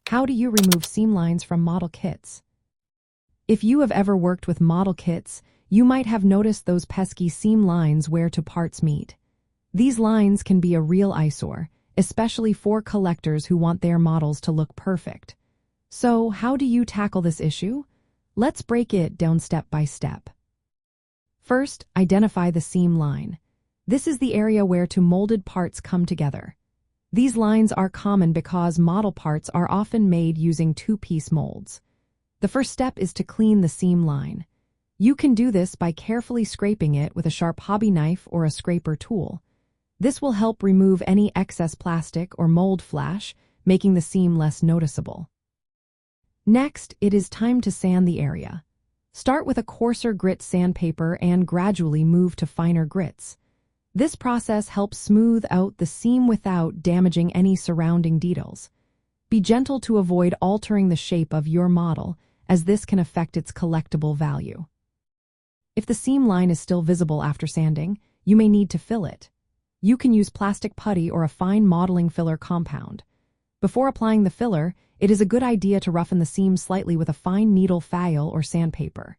How do you remove seam lines from model kits? If you have ever worked with model kits, you might have noticed those pesky seam lines where two parts meet. These lines can be a real eyesore, especially for collectors who want their models to look perfect. So, how do you tackle this issue? Let's break it down step by step. First, identify the seam line. This is the area where two molded parts come together. These lines are common because model parts are often made using two-piece molds. The first step is to clean the seam line. You can do this by carefully scraping it with a sharp hobby knife or a scraper tool. This will help remove any excess plastic or mold flash, making the seam less noticeable. Next, it is time to sand the area. Start with a coarser grit sandpaper and gradually move to finer grits. This process helps smooth out the seam without damaging any surrounding details. Be gentle to avoid altering the shape of your model, as this can affect its collectible value. If the seam line is still visible after sanding, you may need to fill it. You can use plastic putty or a fine modeling filler compound. Before applying the filler, it is a good idea to roughen the seam slightly with a fine needle file or sandpaper.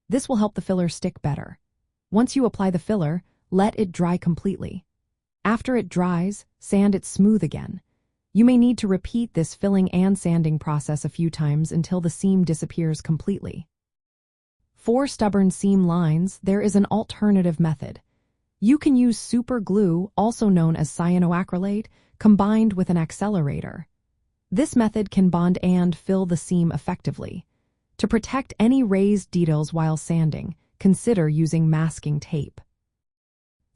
This will help the filler stick better. Once you apply the filler, let it dry completely. After it dries, sand it smooth again. You may need to repeat this filling and sanding process a few times until the seam disappears completely. For stubborn seam lines, there is an alternative method. You can use super glue, also known as cyanoacrylate, combined with an accelerator. This method can bond and fill the seam effectively. To protect any raised details while sanding, consider using masking tape.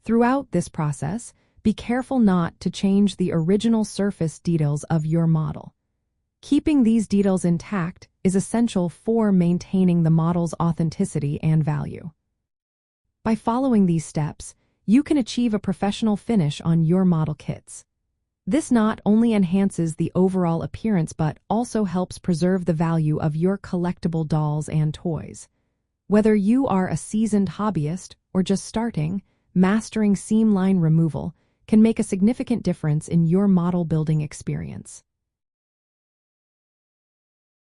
Throughout this process, be careful not to change the original surface details of your model. Keeping these details intact is essential for maintaining the model's authenticity and value. By following these steps, you can achieve a professional finish on your model kits. This not only enhances the overall appearance but also helps preserve the value of your collectible dolls and toys. Whether you are a seasoned hobbyist or just starting, mastering seam line removal can make a significant difference in your model building experience.